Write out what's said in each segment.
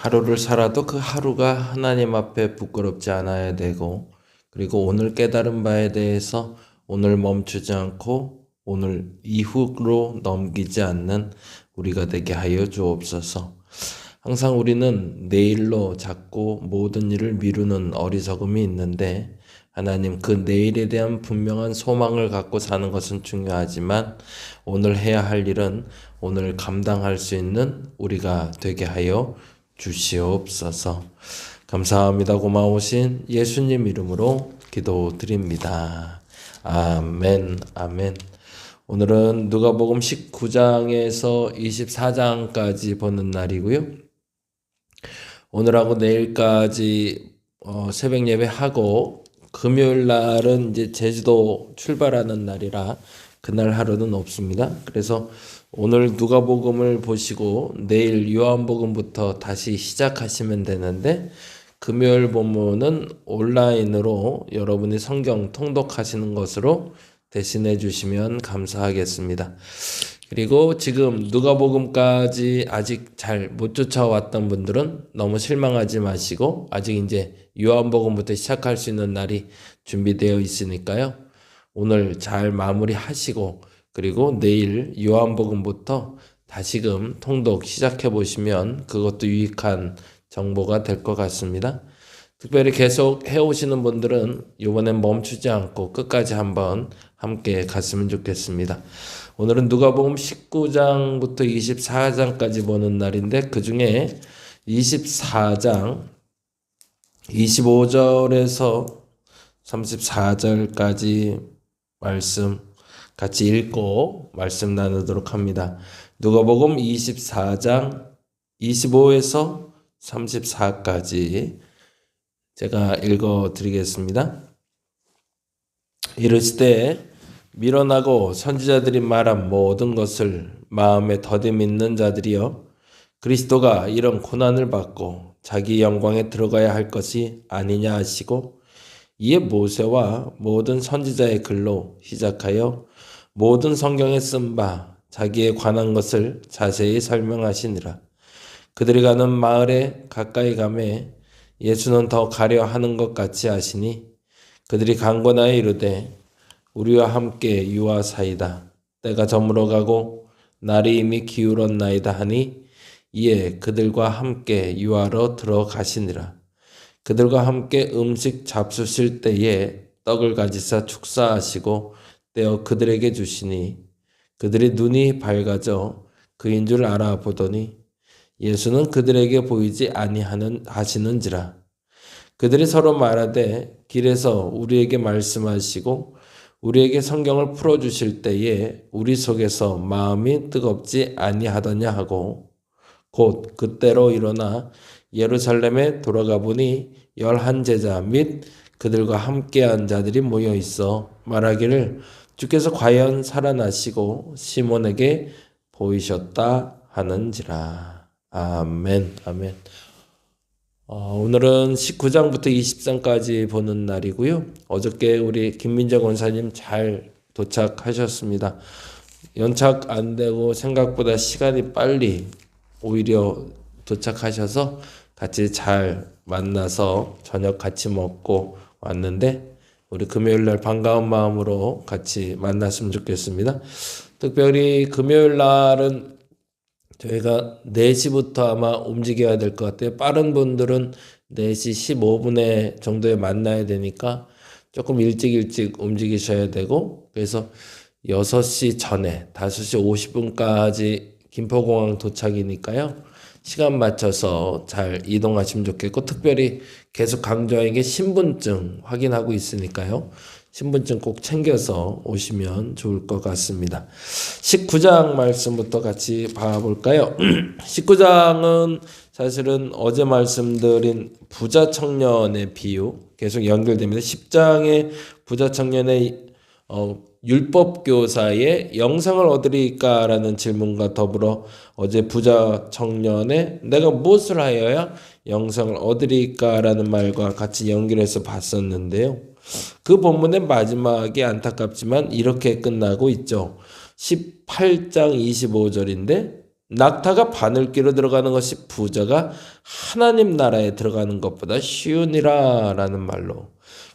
하루를 살아도 그 하루가 하나님 앞에 부끄럽지 않아야 되고, 그리고 오늘 깨달은 바에 대해서 오늘 멈추지 않고 오늘 이후로 넘기지 않는 우리가 되게 하여 주옵소서. 항상 우리는 내일로 자꾸 모든 일을 미루는 어리석음이 있는데, 하나님 그 내일에 대한 분명한 소망을 갖고 사는 것은 중요하지만 오늘 해야 할 일은 오늘 감당할 수 있는 우리가 되게 하여 주시옵소서. 감사합니다. 고마우신 예수님 이름으로 기도드립니다. 아멘, 아멘. 오늘은 누가복음 19장에서 24장까지 보는 날이고요. 오늘하고 내일까지 새벽 예배하고 금요일 날은 이제 제주도 출발하는 날이라 그날 하루는 없습니다. 그래서 오늘 누가복음을 보시고 내일 요한복음부터 다시 시작하시면 되는데, 금요일 본문은 온라인으로 여러분이 성경 통독하시는 것으로 대신해 주시면 감사하겠습니다. 그리고 지금 누가복음까지 아직 잘 못 쫓아왔던 분들은 너무 실망하지 마시고, 아직 이제 요한복음부터 시작할 수 있는 날이 준비되어 있으니까요. 오늘 잘 마무리하시고, 그리고 내일 요한복음부터 다시금 통독 시작해 보시면 그것도 유익한 정보가 될 것 같습니다. 특별히 계속 해오시는 분들은 이번엔 멈추지 않고 끝까지 한번 함께 갔으면 좋겠습니다. 오늘은 누가복음 19장부터 24장까지 보는 날인데, 그 중에 24장 25절에서 34절까지 말씀 같이 읽고 말씀 나누도록 합니다. 누가복음 24장 25에서 34까지 제가 읽어 드리겠습니다. 이르시되 밀어나고 선지자들이 말한 모든 것을 마음에 더디 믿는 자들이여, 그리스도가 이런 고난을 받고 자기 영광에 들어가야 할 것이 아니냐 하시고, 이에 모세와 모든 선지자의 글로 시작하여 모든 성경에 쓴 바 자기에 관한 것을 자세히 설명하시니라. 그들이 가는 마을에 가까이 가매 예수는 더 가려 하는 것 같이 하시니, 그들이 강권하여 이르되 우리와 함께 유하사이다. 때가 저물어 가고 날이 이미 기울었나이다 하니, 이에 그들과 함께 유하러 들어가시니라. 그들과 함께 음식 잡수실 때에 떡을 가지사 축사하시고 떼어 그들에게 주시니, 그들이 눈이 밝아져 그인 줄 알아보더니 예수는 그들에게 보이지 아니하시는지라. 그들이 서로 말하되 길에서 우리에게 말씀하시고 우리에게 성경을 풀어주실 때에 우리 속에서 마음이 뜨겁지 아니하더냐 하고, 곧 그때로 일어나 예루살렘에 돌아가 보니 11제자 및 그들과 함께한 자들이 모여 있어 말하기를 주께서 과연 살아나시고 시몬에게 보이셨다 하는지라. 아멘, 아멘. 오늘은 19장부터 20장까지 보는 날이고요. 어저께 우리 김민재 권사님 잘 도착하셨습니다. 연착 안 되고 생각보다 시간이 빨리 오히려 도착하셔서 같이 잘 만나서 저녁 같이 먹고 왔는데, 우리 금요일 날 반가운 마음으로 같이 만났으면 좋겠습니다. 특별히 금요일 날은 저희가 4시부터 아마 움직여야 될 것 같아요. 빠른 분들은 4시 15분에 정도에 만나야 되니까 조금 일찍 움직이셔야 되고, 그래서 6시 전에 5시 50분까지 김포공항 도착이니까요. 시간 맞춰서 잘 이동하시면 좋겠고, 특별히 계속 강조하는 게 신분증 확인하고 있으니까요. 신분증 꼭 챙겨서 오시면 좋을 것 같습니다. 19장 말씀부터 같이 봐볼까요? 19장은 사실은 어제 말씀드린 부자 청년의 비유 계속 연결됩니다. 10장의 부자 청년의 율법 교사의 영상을 얻으리까라는 질문과 더불어 어제 부자 청년의 내가 무엇을 하여야 영상을 얻으리까라는 말과 같이 연결해서 봤었는데요. 그 본문의 마지막이 안타깝지만 이렇게 끝나고 있죠. 18장 25절인데 낙타가 바늘귀로 들어가는 것이 부자가 하나님 나라에 들어가는 것보다 쉬우니라 라는 말로.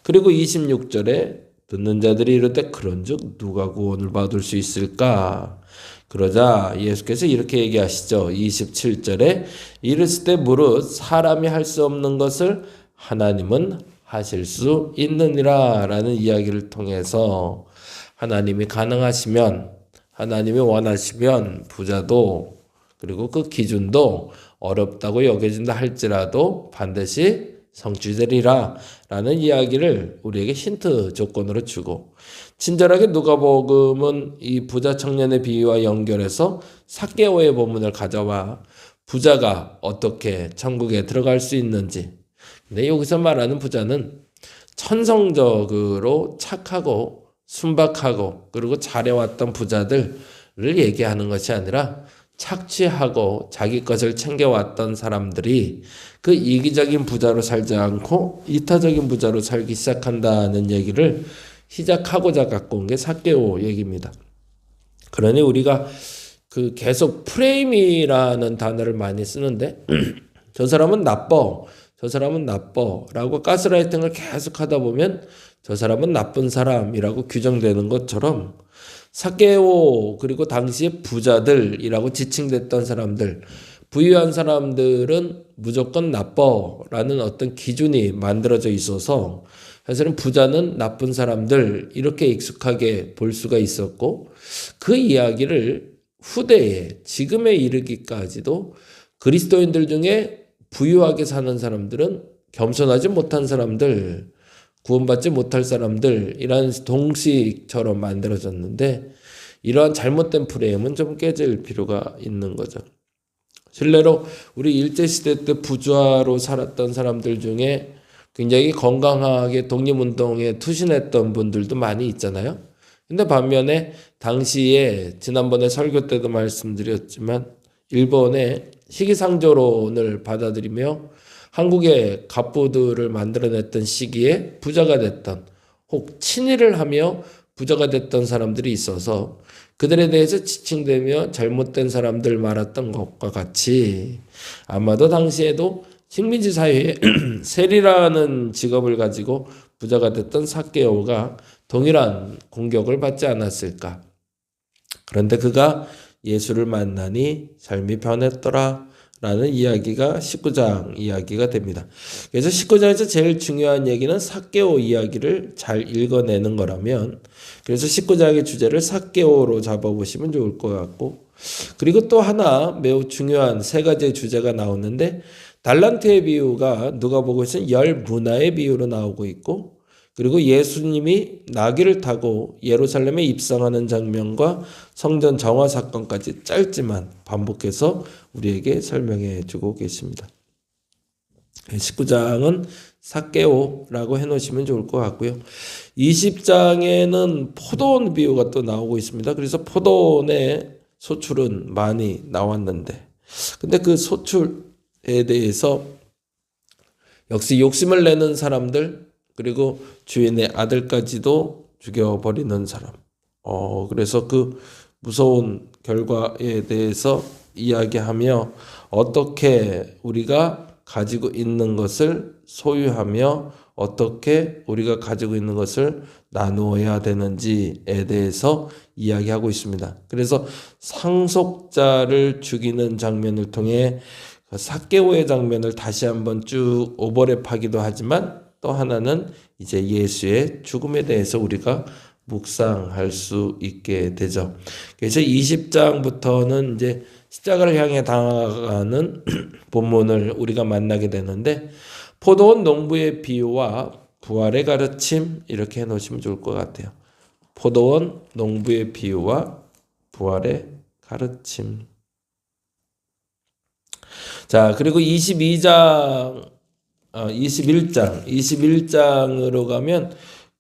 그리고 26절에 듣는 자들이 이르되 그런즉 누가 구원을 받을 수 있을까? 그러자 예수께서 이렇게 얘기하시죠. 27절에 이르실 때 무릇 사람이 할 수 없는 것을 하나님은 하실 수 있느니라 라는 이야기를 통해서 하나님이 가능하시면, 하나님이 원하시면 부자도, 그리고 그 기준도 어렵다고 여겨진다 할지라도 반드시 성취되리라 라는 이야기를 우리에게 힌트 조건으로 주고, 친절하게 누가복음은 이 부자 청년의 비유와 연결해서 삭개오의 본문을 가져와 부자가 어떻게 천국에 들어갈 수 있는지. 근데 여기서 말하는 부자는 천성적으로 착하고 순박하고 그리고 잘해왔던 부자들을 얘기하는 것이 아니라 착취하고 자기 것을 챙겨왔던 사람들이 그 이기적인 부자로 살지 않고 이타적인 부자로 살기 시작한다는 얘기를 시작하고자 갖고 온 게 삭개오 얘기입니다. 그러니 우리가 그 계속 프레임이라는 단어를 많이 쓰는데 저 사람은 나빠, 저 사람은 나빠 라고 가스라이팅을 계속 하다 보면 저 사람은 나쁜 사람이라고 규정되는 것처럼 삭개오 그리고 당시의 부자들이라고 지칭됐던 사람들, 부유한 사람들은 무조건 나빠라는 어떤 기준이 만들어져 있어서 사실은 부자는 나쁜 사람들 이렇게 익숙하게 볼 수가 있었고, 그 이야기를 후대에 지금에 이르기까지도 그리스도인들 중에 부유하게 사는 사람들은 겸손하지 못한 사람들, 구원받지 못할 사람들이라는 동식처럼 만들어졌는데, 이러한 잘못된 프레임은 좀 깨질 필요가 있는 거죠. 실례로 우리 일제시대 때 부자로 살았던 사람들 중에 굉장히 건강하게 독립운동에 투신했던 분들도 많이 있잖아요. 근데 반면에 당시에 지난번에 설교 때도 말씀드렸지만 일본의 시기상조론을 받아들이며 한국의 갑부들을 만들어냈던 시기에 부자가 됐던, 혹 친일을 하며 부자가 됐던 사람들이 있어서 그들에 대해서 지칭되며 잘못된 사람들 말았던 것과 같이 아마도 당시에도 식민지 사회에 세리라는 직업을 가지고 부자가 됐던 삭개오가 동일한 공격을 받지 않았을까. 그런데 그가 예수를 만나니 삶이 변했더라 라는 이야기가 19장 이야기가 됩니다. 그래서 19장에서 제일 중요한 얘기는 삭개오 이야기를 잘 읽어내는 거라면, 그래서 19장의 주제를 삭개오로 잡아보시면 좋을 것 같고, 그리고 또 하나 매우 중요한 세 가지의 주제가 나오는데, 달란트의 비유가 누가복음에서는 10문화의 비유로 나오고 있고, 그리고 예수님이 나귀를 타고 예루살렘에 입성하는 장면과 성전 정화 사건까지 짧지만 반복해서 우리에게 설명해 주고 계십니다. 19장은 삭개오라고 해놓으시면 좋을 것 같고요. 20장에는 포도원 비유가 또 나오고 있습니다. 그래서 포도원의 소출은 많이 나왔는데, 근데 그 소출에 대해서 역시 욕심을 내는 사람들, 그리고 주인의 아들까지도 죽여버리는 사람. 그래서 그 무서운 결과에 대해서 이야기하며 어떻게 우리가 가지고 있는 것을 소유하며 어떻게 우리가 가지고 있는 것을 나누어야 되는지에 대해서 이야기하고 있습니다. 그래서 상속자를 죽이는 장면을 통해 삭개오의 장면을 다시 한번 쭉 오버랩하기도 하지만, 또 하나는 이제 예수의 죽음에 대해서 우리가 묵상할 수 있게 되죠. 그래서 20장부터는 이제 십자가를 향해 당하는 본문을 우리가 만나게 되는데, 포도원 농부의 비유와 부활의 가르침 이렇게 해놓으시면 좋을 것 같아요. 포도원 농부의 비유와 부활의 가르침. 자, 그리고 21장으로 가면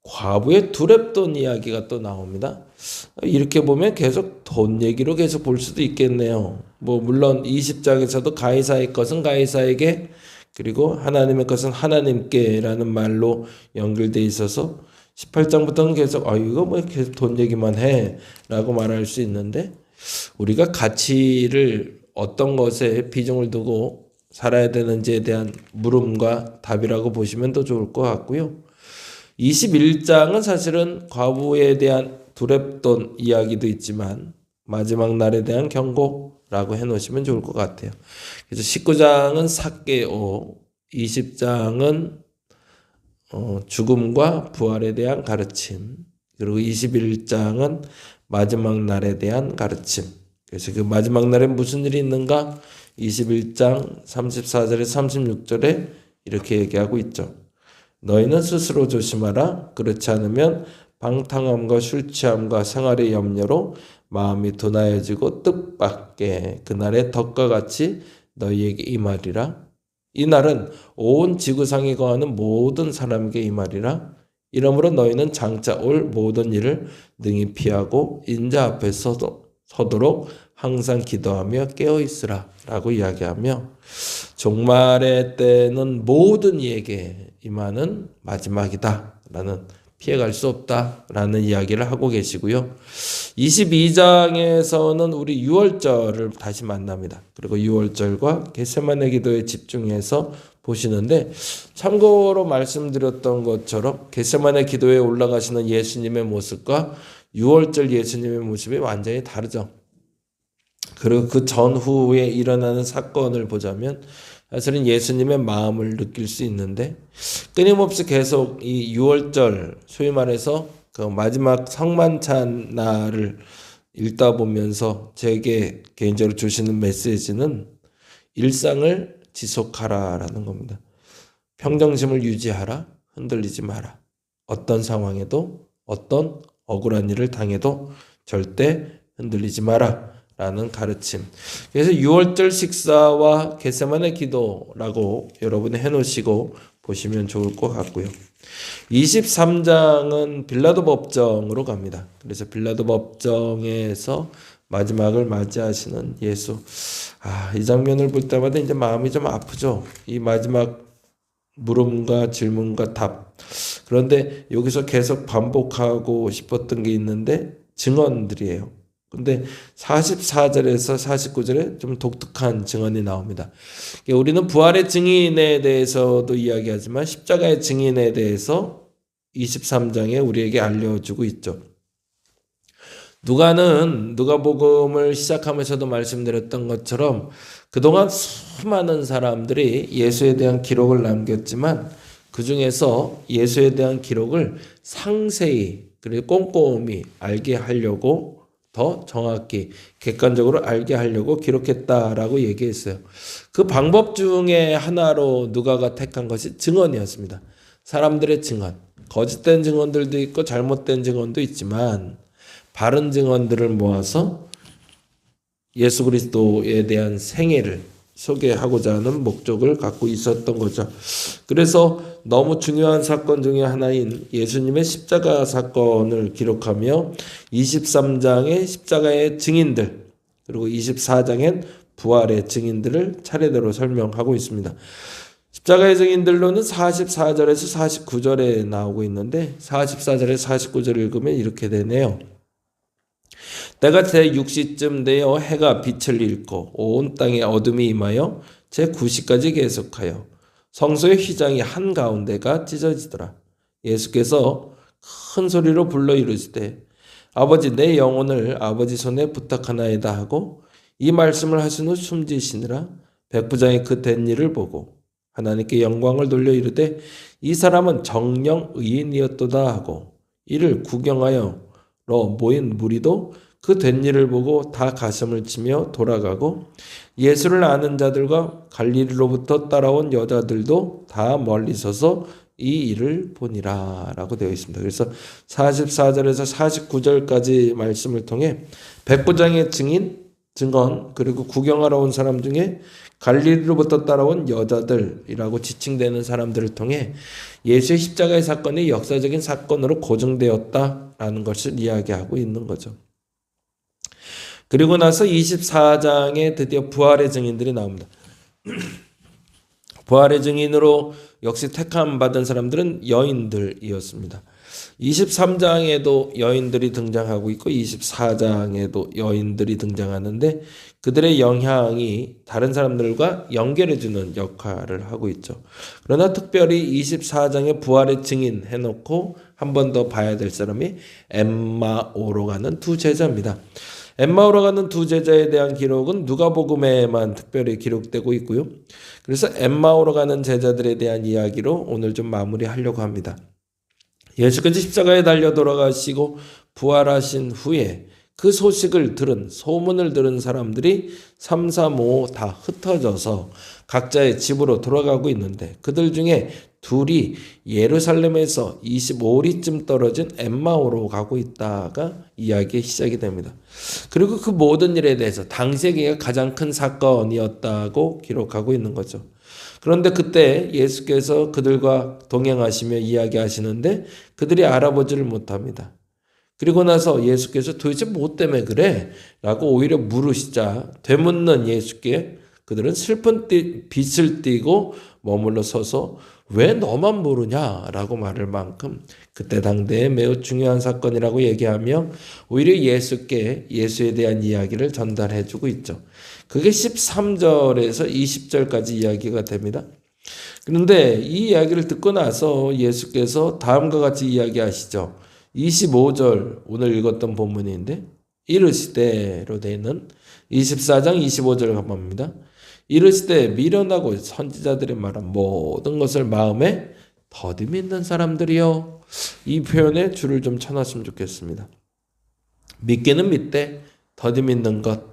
과부의 두렙돈 이야기가 또 나옵니다. 이렇게 보면 계속 돈 얘기로 계속 볼 수도 있겠네요. 물론 20장에서도 가이사의 것은 가이사에게, 그리고 하나님의 것은 하나님께라는 말로 연결돼 있어서 18장부터는 계속 이거 계속 돈 얘기만 해 라고 말할 수 있는데, 우리가 가치를 어떤 것에 비중을 두고 살아야 되는지에 대한 물음과 답이라고 보시면 더 좋을 것 같고요. 21장은 사실은 과부에 대한 두렵던 이야기도 있지만 마지막 날에 대한 경고라고 해놓으시면 좋을 것 같아요. 그래서 19장은 삭개오, 20장은 죽음과 부활에 대한 가르침, 그리고 21장은 마지막 날에 대한 가르침. 그래서 그 마지막 날에 무슨 일이 있는가? 21장 34절에 36절에 이렇게 얘기하고 있죠. 너희는 스스로 조심하라. 그렇지 않으면 방탕함과 술 취함과 생활의 염려로 마음이 둔하여지고 뜻밖의 그날의 덕과 같이 너희에게 임하리라. 이 날은 온 지구상에 거하는 모든 사람에게 임하리라. 이러므로 너희는 장차 올 모든 일을 능히 피하고 인자 앞에 서도록 항상 기도하며 깨어있으라 라고 이야기하며 종말의 때는 모든 이에게 임하는 마지막이다 라는, 피해갈 수 없다 라는 이야기를 하고 계시고요. 22장에서는 우리 유월절을 다시 만납니다. 그리고 유월절과 겟세마네 기도에 집중해서 보시는데, 참고로 말씀드렸던 것처럼 겟세마네 기도에 올라가시는 예수님의 모습과 유월절 예수님의 모습이 완전히 다르죠. 그리고 그 전후에 일어나는 사건을 보자면 사실은 예수님의 마음을 느낄 수 있는데, 끊임없이 계속 이 유월절, 소위 말해서 그 마지막 성만찬 날을 읽다 보면서 제게 개인적으로 주시는 메시지는 일상을 지속하라라는 겁니다. 평정심을 유지하라. 흔들리지 마라. 어떤 상황에도, 어떤 억울한 일을 당해도 절대 흔들리지 마라 라는 가르침. 그래서 6월절 식사와 겟세마네 기도라고 여러분이 해놓으시고 보시면 좋을 것 같고요. 23장은 빌라도 법정으로 갑니다. 그래서 빌라도 법정에서 마지막을 맞이하시는 예수. 이 장면을 볼 때마다 이제 마음이 좀 아프죠. 이 마지막 물음과 질문과 답. 그런데 여기서 계속 반복하고 싶었던 게 있는데 증언들이에요. 근데 44절에서 49절에 좀 독특한 증언이 나옵니다. 우리는 부활의 증인에 대해서도 이야기하지만 십자가의 증인에 대해서 23장에 우리에게 알려주고 있죠. 누가는 누가복음을 시작하면서도 말씀드렸던 것처럼 그동안 수많은 사람들이 예수에 대한 기록을 남겼지만 그 중에서 예수에 대한 기록을 상세히 그리고 꼼꼼히 알게 하려고, 더 정확히 객관적으로 알게 하려고 기록했다라고 얘기했어요. 그 방법 중에 하나로 누가가 택한 것이 증언이었습니다. 사람들의 증언. 거짓된 증언들도 있고 잘못된 증언도 있지만 바른 증언들을 모아서 예수 그리스도에 대한 생애를 소개하고자 하는 목적을 갖고 있었던 거죠. 그래서 너무 중요한 사건 중에 하나인 예수님의 십자가 사건을 기록하며 23장의 십자가의 증인들, 그리고 24장엔 부활의 증인들을 차례대로 설명하고 있습니다. 십자가의 증인들로는 44절에서 49절에 나오고 있는데 44절에서 49절을 읽으면 이렇게 되네요. 때가 제6시쯤 되어 해가 빛을 잃고 온 땅에 어둠이 임하여 제9시까지 계속하여 성소의 휘장이 한가운데가 찢어지더라. 예수께서 큰 소리로 불러 이르시되 아버지 내 영혼을 아버지 손에 부탁하나이다 하고 이 말씀을 하신 후 숨지시느라 백부장이 그 된 일을 보고 하나님께 영광을 돌려 이르되 이 사람은 정령 의인이었도다 하고 이를 구경하여 모인 무리도 그 된 일을 보고 다 가슴을 치며 돌아가고 예수를 아는 자들과 갈릴리로부터 따라온 여자들도 다 멀리 서서 이 일을 보니라 라고 되어 있습니다. 그래서 44절에서 49절까지 말씀을 통해 백부장의 증언 그리고 구경하러 온 사람 중에 갈릴리로부터 따라온 여자들이라고 지칭되는 사람들을 통해 예수의 십자가의 사건이 역사적인 사건으로 고증되었다라는 것을 이야기하고 있는 거죠. 그리고 나서 24장에 드디어 부활의 증인들이 나옵니다. 부활의 증인으로 역시 택함 받은 사람들은 여인들이었습니다. 23장에도 여인들이 등장하고 있고 24장에도 여인들이 등장하는데 그들의 영향이 다른 사람들과 연결해주는 역할을 하고 있죠. 그러나 특별히 24장의 부활의 증인 해놓고 한 번 더 봐야 될 사람이 엠마오로 가는 두 제자입니다. 엠마오로 가는 두 제자에 대한 기록은 누가복음에만 특별히 기록되고 있고요. 그래서 엠마오로 가는 제자들에 대한 이야기로 오늘 좀 마무리하려고 합니다. 예수께서 십자가에 달려 돌아가시고 부활하신 후에 그 소식을 들은 소문을 들은 사람들이 3, 4, 5 다 흩어져서 각자의 집으로 돌아가고 있는데 그들 중에 둘이 예루살렘에서 25리쯤 떨어진 엠마오로 가고 있다가 이야기의 시작이 됩니다. 그리고 그 모든 일에 대해서 당시에 가장 큰 사건이었다고 기록하고 있는 거죠. 그런데 그때 예수께서 그들과 동행하시며 이야기하시는데 그들이 알아보지를 못합니다. 그리고 나서 예수께서 도대체 뭐 때문에 그래? 라고 오히려 물으시자 되묻는 예수께 그들은 슬픈 빛을 띠고 머물러 서서 왜 너만 모르냐? 라고 말할 만큼 그때 당대에 매우 중요한 사건이라고 얘기하며 오히려 예수께 예수에 대한 이야기를 전달해 주고 있죠. 그게 13절에서 20절까지 이야기가 됩니다. 그런데 이 이야기를 듣고 나서 예수께서 다음과 같이 이야기하시죠. 25절 오늘 읽었던 본문인데 이르시되로 되는 24장 25절 가봅니다. 이르시되 미련하고 선지자들의 말한 모든 것을 마음에 더디 있는 사람들이여. 이 표현에 줄을 좀 쳐놨으면 좋겠습니다. 믿기는 믿되 더디 믿는 것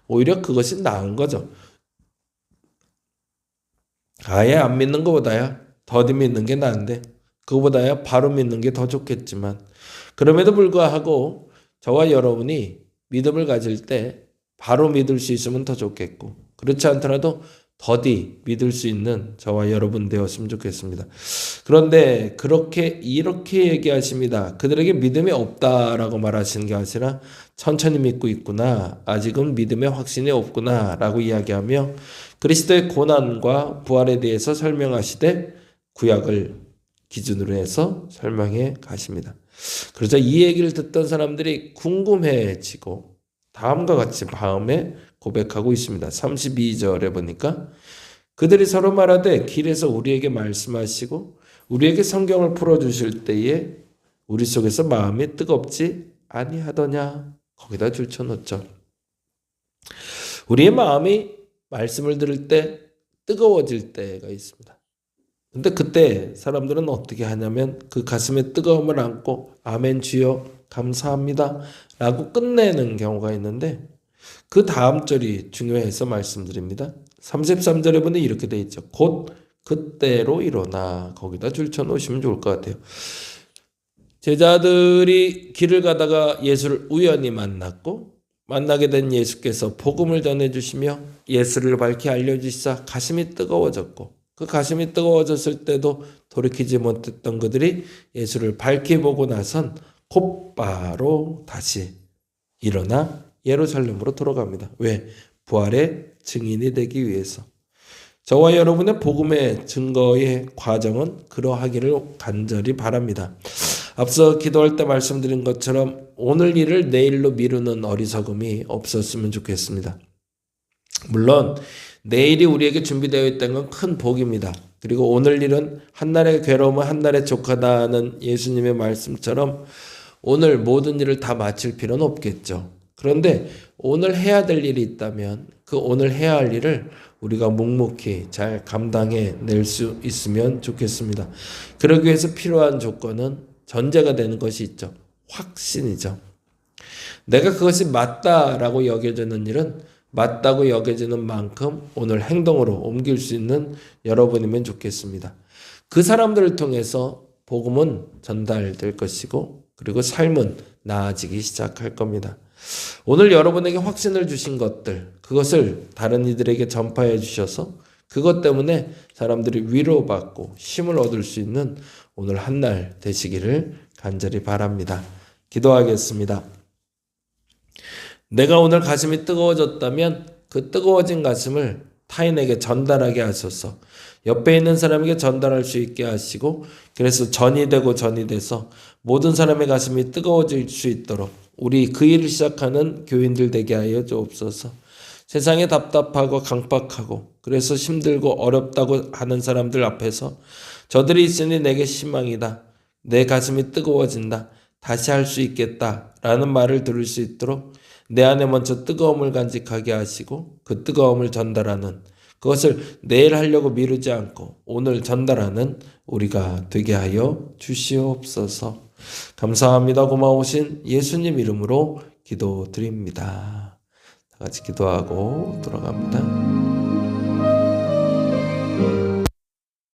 오히려 그것이 나은 거죠. 아예 안 믿는 것보다야 더디 믿는 게 나은데 그거보다야 바로 믿는 게 더 좋겠지만 그럼에도 불구하고 저와 여러분이 믿음을 가질 때 바로 믿을 수 있으면 더 좋겠고 그렇지 않더라도 더디 믿을 수 있는 저와 여러분 되었으면 좋겠습니다. 그런데 이렇게 얘기하십니다. 그들에게 믿음이 없다라고 말하시는 게 아니라 천천히 믿고 있구나. 아직은 믿음의 확신이 없구나. 라고 이야기하며 그리스도의 고난과 부활에 대해서 설명하시되 구약을 기준으로 해서 설명해 가십니다. 그러자 이 얘기를 듣던 사람들이 궁금해지고 다음과 같이 마음에 고백하고 있습니다. 32절에 보니까 그들이 서로 말하되 길에서 우리에게 말씀하시고 우리에게 성경을 풀어주실 때에 우리 속에서 마음이 뜨겁지 아니하더냐. 거기다 줄쳐놓죠. 우리의 마음이 말씀을 들을 때 뜨거워질 때가 있습니다. 근데 그때 사람들은 어떻게 하냐면 그 가슴에 뜨거움을 안고 아멘 주여 감사합니다 라고 끝내는 경우가 있는데 그 다음 절이 중요해서 말씀드립니다. 33절에 보면 이렇게 돼 있죠. 곧 그때로 일어나. 거기다 줄쳐 놓으시면 좋을 것 같아요. 제자들이 길을 가다가 예수를 우연히 만나게 된 예수께서 복음을 전해주시며 예수를 밝히 알려주시사 가슴이 뜨거워졌고 그 가슴이 뜨거워졌을 때도 돌이키지 못했던 그들이 예수를 밝히 보고 나선 곧바로 다시 일어나 예루살렘으로 돌아갑니다. 왜? 부활의 증인이 되기 위해서. 저와 여러분의 복음의 증거의 과정은 그러하기를 간절히 바랍니다. 앞서 기도할 때 말씀드린 것처럼 오늘 일을 내일로 미루는 어리석음이 없었으면 좋겠습니다. 물론 내일이 우리에게 준비되어 있다는 건 큰 복입니다. 그리고 오늘 일은 한날의 괴로움은 한날의 족하다는 예수님의 말씀처럼 오늘 모든 일을 다 마칠 필요는 없겠죠. 그런데 오늘 해야 될 일이 있다면 그 오늘 해야 할 일을 우리가 묵묵히 잘 감당해 낼 수 있으면 좋겠습니다. 그러기 위해서 필요한 조건은 전제가 되는 것이 있죠. 확신이죠. 내가 그것이 맞다라고 여겨지는 일은 맞다고 여겨지는 만큼 오늘 행동으로 옮길 수 있는 여러분이면 좋겠습니다. 그 사람들을 통해서 복음은 전달될 것이고 그리고 삶은 나아지기 시작할 겁니다. 오늘 여러분에게 확신을 주신 것들, 그것을 다른 이들에게 전파해 주셔서 그것 때문에 사람들이 위로받고 힘을 얻을 수 있는 오늘 한날 되시기를 간절히 바랍니다. 기도하겠습니다. 내가 오늘 가슴이 뜨거워졌다면 그 뜨거워진 가슴을 타인에게 전달하게 하소서. 옆에 있는 사람에게 전달할 수 있게 하시고, 그래서 전이 되고 전이 돼서 모든 사람의 가슴이 뜨거워질 수 있도록 우리 그 일을 시작하는 교인들 되게 하여 주옵소서. 세상에 답답하고 강박하고 그래서 힘들고 어렵다고 하는 사람들 앞에서 저들이 있으니 내게 희망이다. 내 가슴이 뜨거워진다. 다시 할 수 있겠다. 라는 말을 들을 수 있도록 내 안에 먼저 뜨거움을 간직하게 하시고 그 뜨거움을 전달하는, 그것을 내일 하려고 미루지 않고 오늘 전달하는 우리가 되게 하여 주시옵소서. 감사합니다. 고마우신 예수님 이름으로 기도드립니다. 다 같이 기도하고 돌아갑니다.